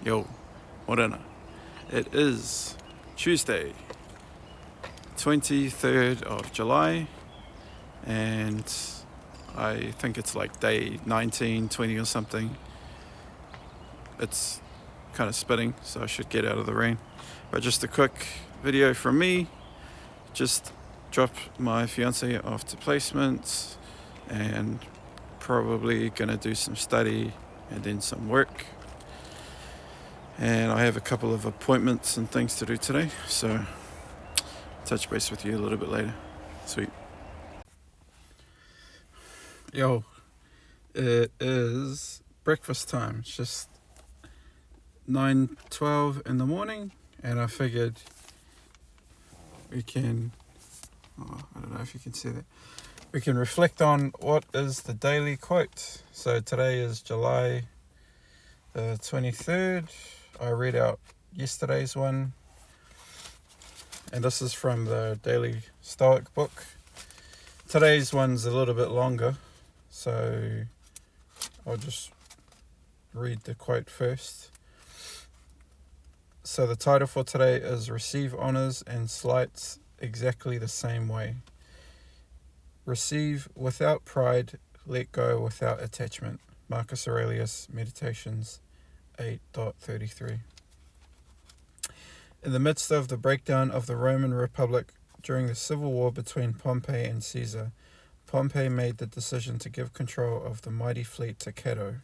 Yo, morena. It is Tuesday, 23rd of July, and I think it's like day 19, 20 or something. It's kind of spitting, so I should get out of the rain. But just a quick video from me. Just dropped my fiance off to placement and probably gonna do some study and then some work. And I have a couple of appointments and things to do today, so touch base with you a little bit later. Sweet. Yo, it is breakfast time. It's just 9:12 in the morning, and I figured we can, I don't know if you can see that, we can reflect on what is the daily quote. So today is July the 23rd. I read out yesterday's one, and this is from the Daily Stoic book. Today's one's a little bit longer, so I'll just read the quote first. So the title for today is Receive Honours and Slights Exactly the Same Way. Receive without pride, let go without attachment. Marcus Aurelius, Meditations 8.33. In the midst of the breakdown of the Roman Republic during the civil war between Pompey and Caesar, Pompey made the decision to give control of the mighty fleet to Cato.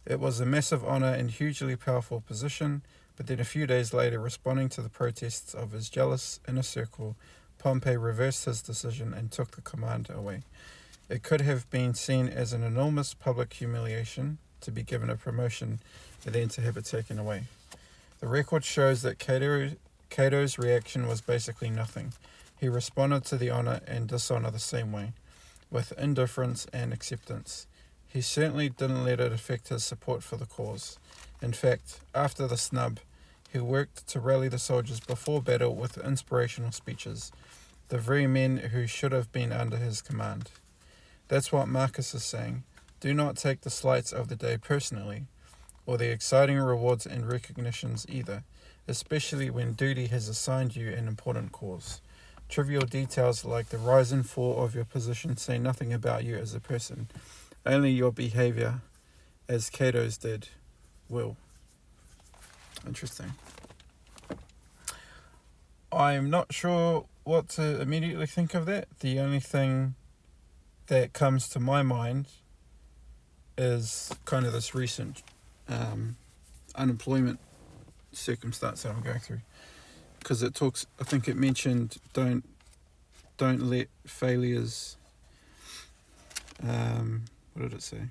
It was a massive honour and hugely powerful position, but then a few days later, responding to the protests of his jealous inner circle, Pompey reversed his decision and took the command away. It could have been seen as an enormous public humiliation to be given a promotion and then to have it taken away. The record shows that Cato's reaction was basically nothing. He responded to the honour and dishonour the same way, with indifference and acceptance. He certainly didn't let it affect his support for the cause. In fact, after the snub, he worked to rally the soldiers before battle with inspirational speeches, the very men who should have been under his command. That's what Marcus is saying. Do not take the slights of the day personally, or the exciting rewards and recognitions either, especially when duty has assigned you an important cause. Trivial details like the rise and fall of your position say nothing about you as a person. Only your behaviour, as Cato's did, will. Interesting. I'm not sure what to immediately think of that. The only thing that comes to my mind is kind of this recent unemployment circumstance that I'm going through, because it talks, I think it mentioned don't let failures, what did it say?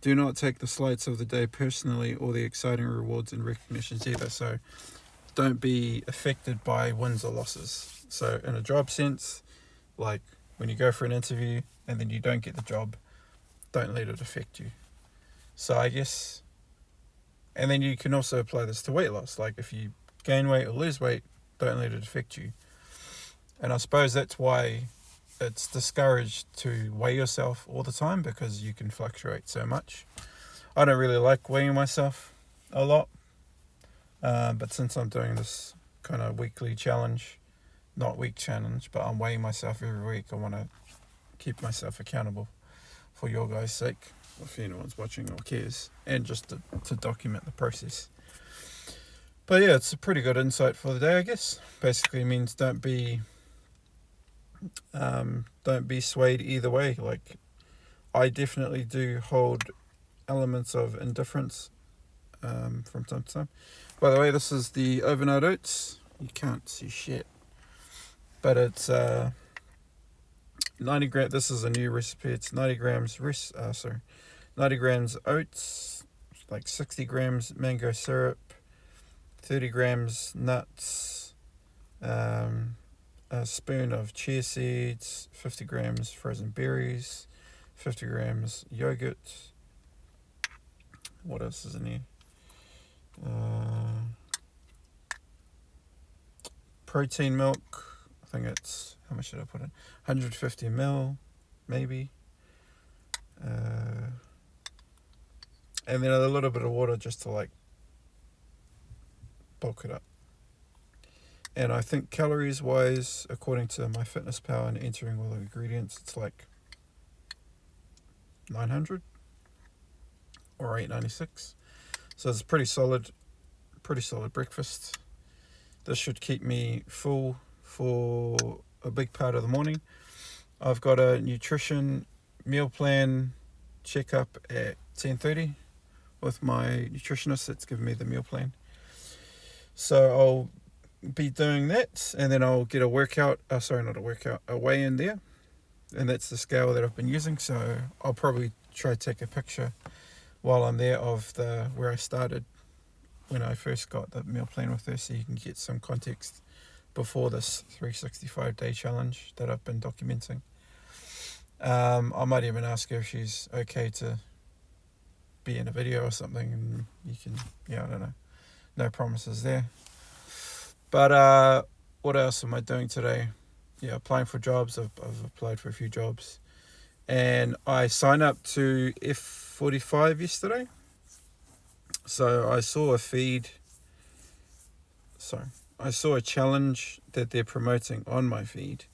Do not take the slights of the day personally or the exciting rewards and recognitions either. So don't be affected by wins or losses. So in a job sense, like when you go for an interview and then you don't get the job, don't let it affect you. So I guess, and then you can also apply this to weight loss. Like if you gain weight or lose weight, don't let it affect you. And I suppose that's why it's discouraged to weigh yourself all the time, because you can fluctuate so much. I don't really like weighing myself a lot, but since I'm doing this kind of weekly challenge, not week challenge, but I'm weighing myself every week, I want to keep myself accountable for your guys' sake, if anyone's watching or cares, and just to document the process. But yeah, it's a pretty good insight for the day, I guess. Basically means don't be swayed either way. Like, I definitely do hold elements of indifference from time to time. By the way, this is the overnight oats. You can't see shit, but it's 90 grams. This is a new recipe. It's 90 grams 90 grams oats, like 60 grams mango syrup, 30 grams nuts, a spoon of chia seeds, 50 grams frozen berries, 50 grams yogurt. What else is in here? Protein milk. I think it's, how much did I put in? 150 ml, maybe. and then a little bit of water just to like bulk it up. And I think calories wise, according to MyFitnessPal and entering all the ingredients, it's like 900 or 896. So it's pretty solid breakfast. This should keep me full for a big part of the morning. I've got a nutrition meal plan checkup at 10:30 with my nutritionist that's giving me the meal plan. So I'll be doing that, and then I'll get a weigh in there, and that's the scale that I've been using. So I'll probably try to take a picture while I'm there of where I started when I first got the meal plan with her, so you can get some context before this 365-day challenge that I've been documenting. I might even ask her if she's okay to be in a video or something, and you can, I don't know. No promises there. But what else am I doing today? Yeah, applying for jobs. I've applied for a few jobs. And I signed up to F45 yesterday. So I saw I saw a challenge that they're promoting on my feed.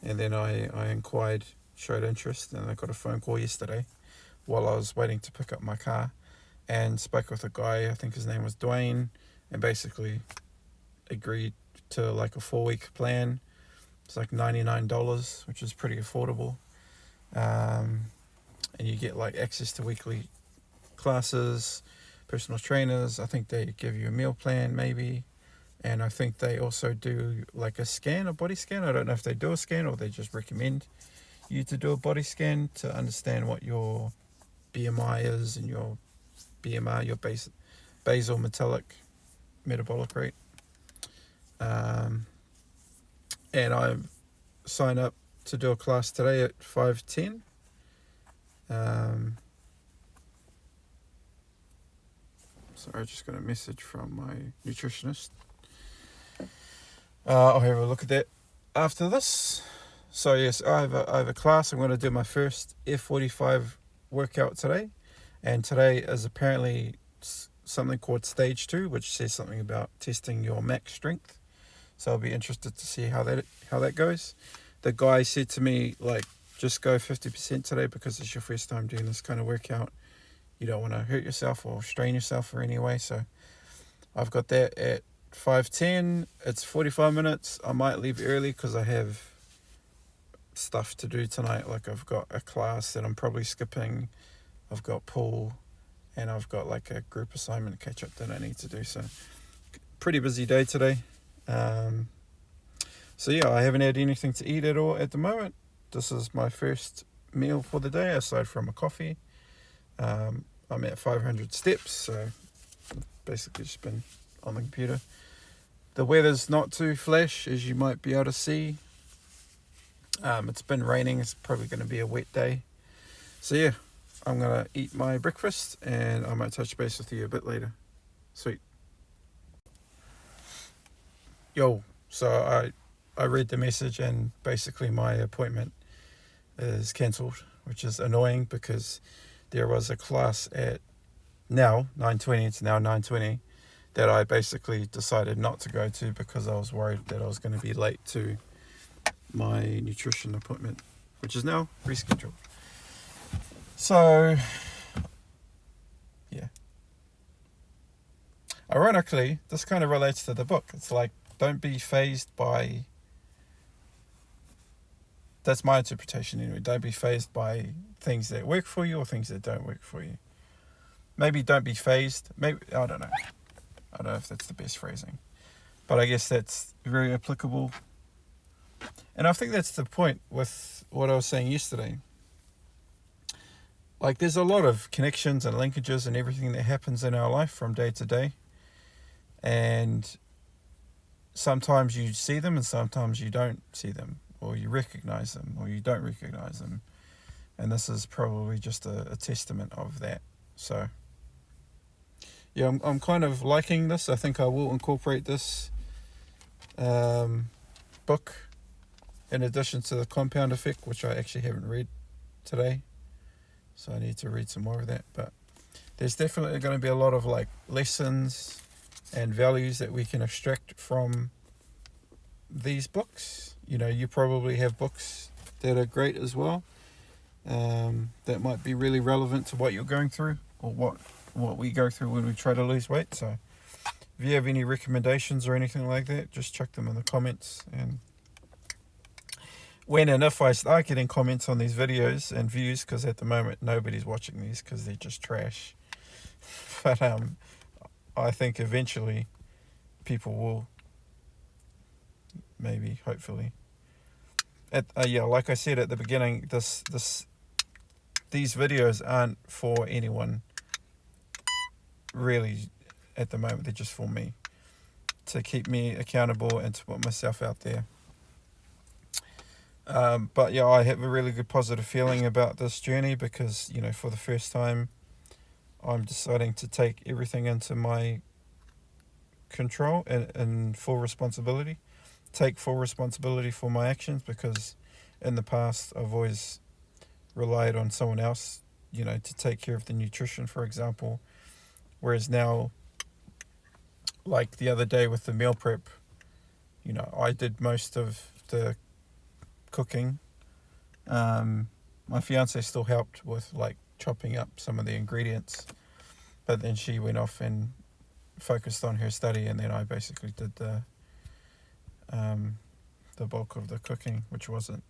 And then I inquired, showed interest, and I got a phone call yesterday while I was waiting to pick up my car, and spoke with a guy, I think his name was Dwayne, and basically agreed to like a 4-week plan. It's like $99, which is pretty affordable. And you get like access to weekly classes, personal trainers. I think they give you a meal plan maybe. And I think they also do like a body scan. I don't know if they do a scan or they just recommend you to do a body scan to understand what your BMI is and your BMR, your basal metabolic rate. And I signed up to do a class today at 5:10. Sorry, I just got a message from my nutritionist. I'll have a look at that after this. So yes, I have a class. I'm going to do my first F45 workout today, and today is apparently something called stage 2, which says something about testing your max strength. So I'll be interested to see how that goes. The guy said to me, like, just go 50% today because it's your first time doing this kind of workout. You don't want to hurt yourself or strain yourself or any way. So I've got that at 5:10. It's 45 minutes. I might leave early because I have stuff to do tonight. Like I've got a class that I'm probably skipping. I've got pool, and I've got like a group assignment catch up that I need to do. So pretty busy day today. So yeah, I haven't had anything to eat at all at the moment. This is my first meal for the day aside from a coffee. I'm at 500 steps, so basically just been on the computer. The weather's not too flash, as you might be able to see. It's been raining. It's probably going to be a wet day. So yeah, I'm going to eat my breakfast and I might touch base with you a bit later. Sweet. Yo, so I read the message and basically my appointment is cancelled, which is annoying because there was a class at now 9:20, it's now 9:20, that I basically decided not to go to because I was worried that I was going to be late to my nutrition appointment, which is now rescheduled. So, yeah. Ironically, this kind of relates to the book. It's like, don't be fazed by... That's my interpretation anyway. Don't be fazed by things that work for you or things that don't work for you. Maybe don't be fazed. Maybe, I don't know. I don't know if that's the best phrasing. But I guess that's very applicable. And I think that's the point with what I was saying yesterday. Like, there's a lot of connections and linkages and everything that happens in our life from day to day. And sometimes you see them and sometimes you don't see them. Or you recognize them or you don't recognize them. And this is probably just a testament of that. So, yeah, I'm kind of liking this. I think I will incorporate this book in addition to The Compound Effect, which I actually haven't read today. So I need to read some more of that. But there's definitely going to be a lot of like lessons and values that we can extract from these books. You know, you probably have books that are great as well, that might be really relevant to what you're going through, or what we go through when we try to lose weight. So if you have any recommendations or anything like that, just chuck them in the comments. And when and if I start getting comments on these videos and views, because at the moment nobody's watching these because they're just trash, but I think eventually people will, maybe, hopefully. Yeah, like I said at the beginning, these videos aren't for anyone really at the moment. They're just for me, to keep me accountable and to put myself out there. But yeah, I have a really good positive feeling about this journey because, you know, for the first time, I'm deciding to take everything into my control and full responsibility. Take full responsibility for my actions, because in the past I've always relied on someone else, you know, to take care of the nutrition, for example. Whereas now, like the other day with the meal prep, you know, I did most of the cooking. My fiance still helped with like chopping up some of the ingredients, but then she went off and focused on her study, and then I basically did the bulk of the cooking, which wasn't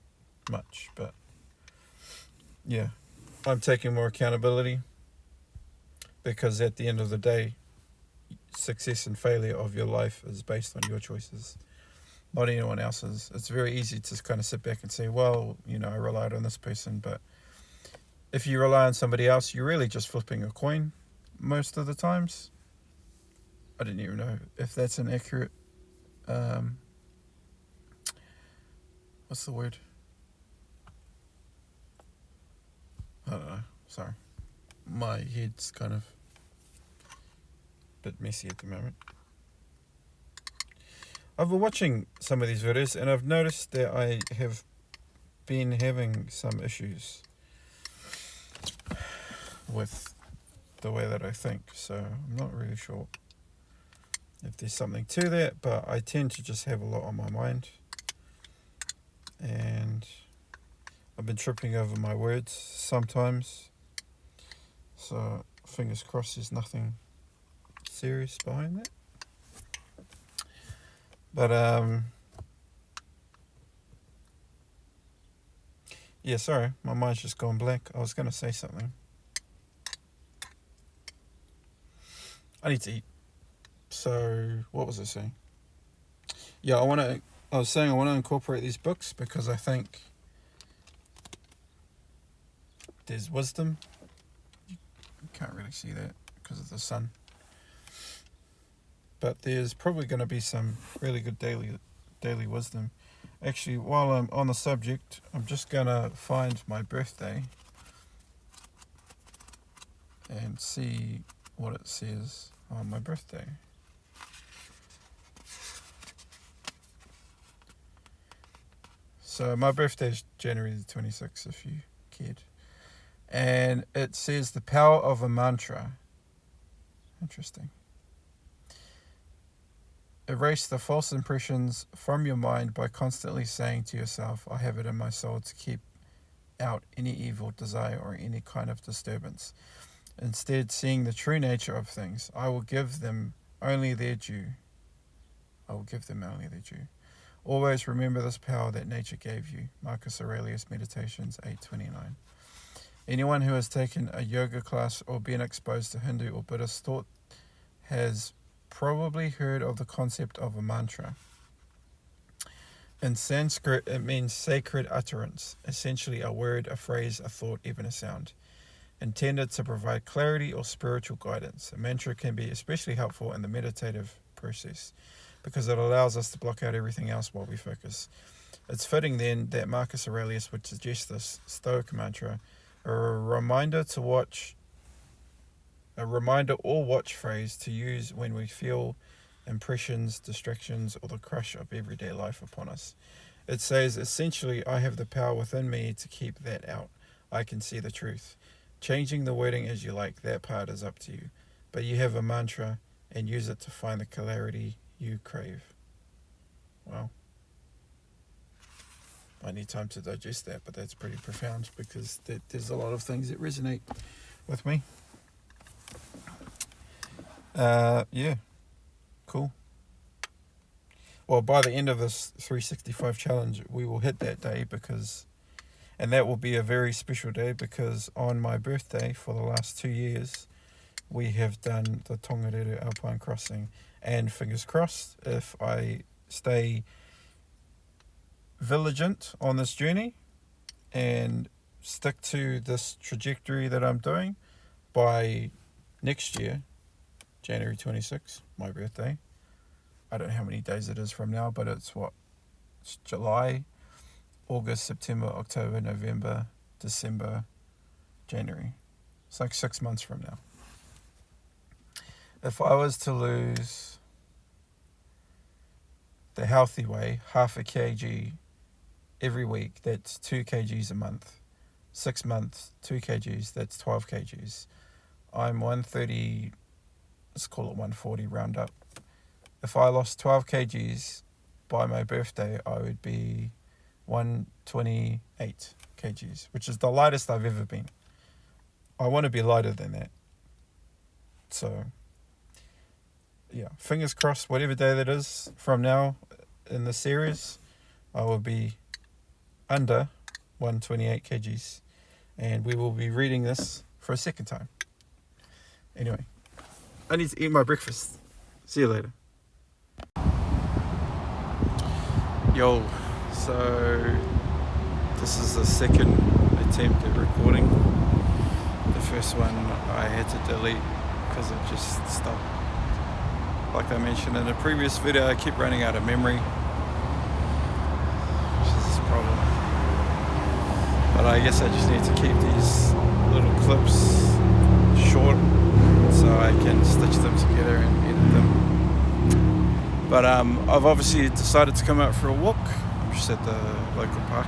much. But yeah, I'm taking more accountability, because at the end of the day, success and failure of your life is based on your choices, not anyone else's. It's very easy to kind of sit back and say, well, you know, I relied on this person. But if you rely on somebody else, you're really just flipping a coin most of the times. I didn't even know if that's an accurate, what's the word? I don't know, sorry. My head's kind of a bit messy at the moment. I've been watching some of these videos and I've noticed that I have been having some issues with the way that I think. So I'm not really sure if there's something to that, but I tend to just have a lot on my mind. And I've been tripping over my words sometimes. So fingers crossed there's nothing serious behind that. But yeah, sorry, my mind's just gone blank. I was going to say something. I need to eat. So what was I saying? Yeah, I was saying I want to incorporate these books because I think there's wisdom. You can't really see that because of the sun. But there's probably going to be some really good daily wisdom. Actually, while I'm on the subject, I'm just going to find my birthday and see what it says on my birthday. So my birthday is January the 26th, if you cared. And it says the power of a mantra. Interesting. Erase the false impressions from your mind by constantly saying to yourself, I have it in my soul to keep out any evil desire or any kind of disturbance. Instead, seeing the true nature of things, I will give them only their due. I will give them only their due. Always remember this power that nature gave you. Marcus Aurelius, Meditations 8:29. Anyone who has taken a yoga class or been exposed to Hindu or Buddhist thought has probably heard of the concept of a mantra. In Sanskrit, it means sacred utterance, essentially a word, a phrase, a thought, even a sound, intended to provide clarity or spiritual guidance. A mantra can be especially helpful in the meditative process because it allows us to block out everything else while we focus. It's fitting then that Marcus Aurelius would suggest this Stoic mantra, a reminder or watch phrase to use when we feel impressions, distractions, or the crush of everyday life upon us. It says, essentially, I have the power within me to keep that out. I can see the truth. Changing the wording as you like, that part is up to you. But you have a mantra and use it to find the clarity you crave. Wow. I need time to digest that, but that's pretty profound because there's a lot of things that resonate with me. Yeah, cool. Well, by the end of this 365 challenge, we will hit that day and that will be a very special day because on my birthday for the last 2 years, we have done the Tongariro Alpine Crossing, and fingers crossed, if I stay vigilant on this journey and stick to this trajectory that I'm doing, by next year, January 26th, my birthday, I don't know how many days it is from now, but it's July, August, September, October, November, December, January. It's like 6 months from now. If I was to lose the healthy way, half a kg every week, that's 2 kgs a month. 6 months, 2 kgs, that's 12 kgs. I'm 130, let's call it 140, round up. If I lost 12 kgs by my birthday, I would be 128 kgs, which is the lightest I've ever been. I want to be lighter than that. So, yeah, fingers crossed, whatever day that is from now in the series, I will be under 128 kgs, and we will be reading this for a second time. Anyway, I need to eat my breakfast. See you later. Yo, so this is the second attempt at recording. The first one I had to delete because it just stopped. Like I mentioned in a previous video, I keep running out of memory, which is a problem. But I guess I just need to keep these little clips short so I can stitch them together and edit them. But I've obviously decided to come out for a walk. I'm just at the local park.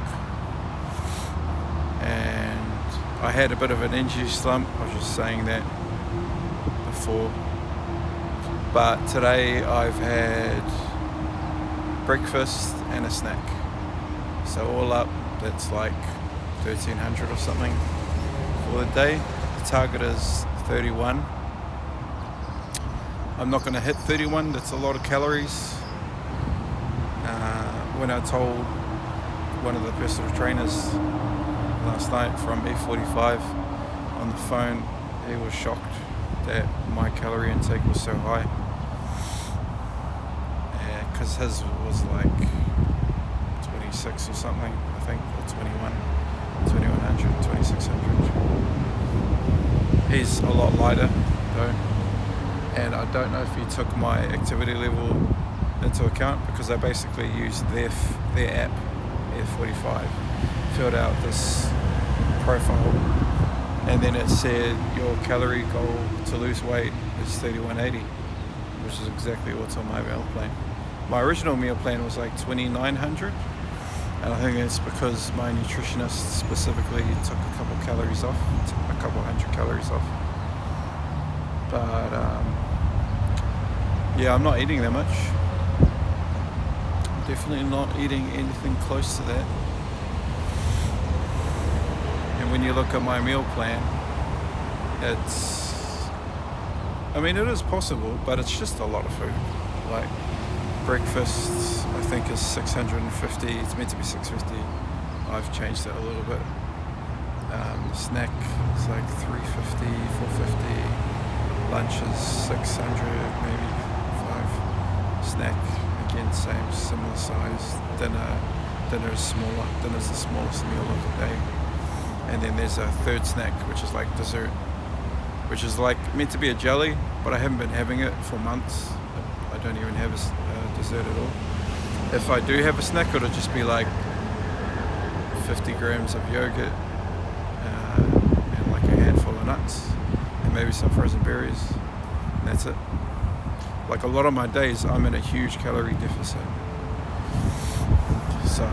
And I had a bit of an energy slump. I was just saying that before. But today I've had breakfast and a snack. So all up, that's like 1,300 or something for the day. The target is 31. I'm not going to hit 31, that's a lot of calories. When I told one of the personal trainers last night from E45 on the phone, he was shocked that my calorie intake was so high. Because his was like 26 or something, I think, or 2100, 2600. He's a lot lighter though, and I don't know if he took my activity level into account, because I basically used their app, Air45, filled out this profile, and then it said your calorie goal to lose weight is 3180, which is exactly what's on my meal plan. My original meal plan was like 2,900, and I think it's because my nutritionist specifically took a couple calories off, a couple hundred calories off. But yeah, I'm not eating that much. Definitely not eating anything close to that. And when you look at my meal plan, it is possible, but it's just a lot of food. Like breakfast, I think, is 650. It's meant to be 650. I've changed it a little bit. Snack is like 350, 450. Lunch is 600, maybe 5. Snack, again, similar size. Dinner is smaller. Dinner's the smallest meal of the day. And then there's a third snack, which is like dessert, which is like meant to be a jelly, but I haven't been having it for months. I don't even have a dessert at all. If I do have a snack, it'll just be like 50 grams of yogurt and like a handful of nuts and maybe some frozen berries, and that's it. Like a lot of my days, I'm in a huge calorie deficit. So,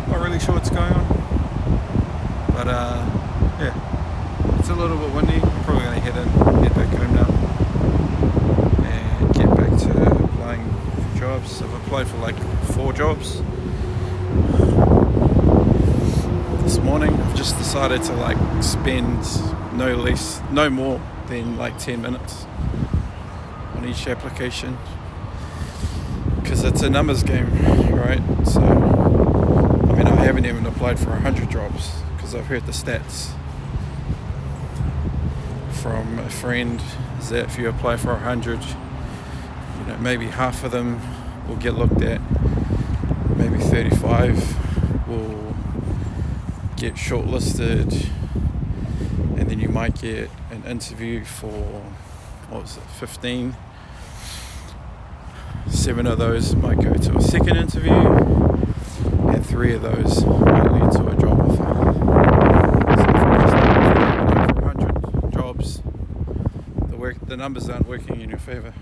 not really sure what's going on, But yeah, it's a little bit windy. I'm probably going to head back home now and get back to applying for jobs. I've applied for like 4 jobs this morning. I've just decided to like spend no more than like 10 minutes on each application, because it's a numbers game, right? So I mean, I haven't even applied for 100 jobs, because I've heard the stats from a friend is that if you apply for 100, maybe half of them will get looked at, maybe 35 will get shortlisted, and then you might get an interview for 15. 7 of those might go to a second interview, and 3 of those might lead to a job offer. So if you just apply for 100 jobs, the numbers aren't working in your favour.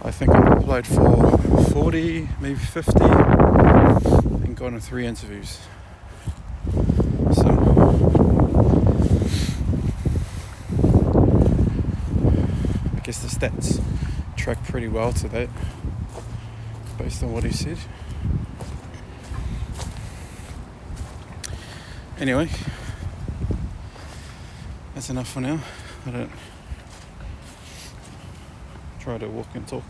I think I've applied for 40, maybe 50, and gone to 3 interviews. So I guess the stats track pretty well to that, based on what he said. Anyway, that's enough for now. I don't try to walk and talk.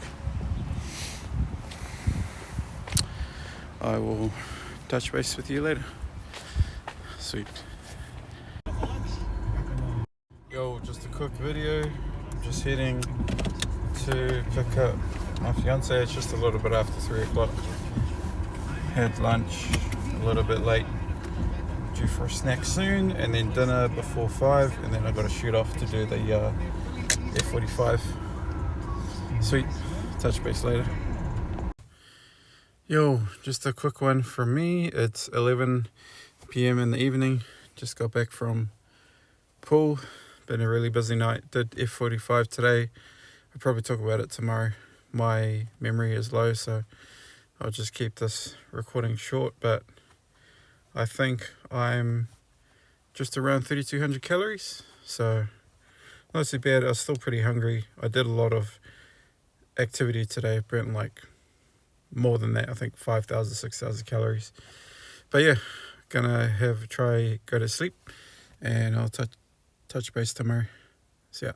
I will touch base with you later. Sweet. Yo, just a quick video. I'm just heading to pick up my fiance. It's just a little bit after 3 o'clock. Had lunch a little bit late, due for a snack soon, and then dinner before 5, and then I got to shoot off to do the F45. Sweet. Touch base later. Yo, just a quick one from me. It's 11 p.m. in the evening. Just got back from pool. Been a really busy night. Did F45 today. I'll probably talk about it tomorrow. My memory is low, so I'll just keep this recording short, but I think I'm just around 3,200 calories, so not too bad. I was still pretty hungry. I did a lot of activity today, burnt like more than that, I think 5,000, 6,000 calories. But yeah, gonna go to sleep, and I'll touch base tomorrow. See ya.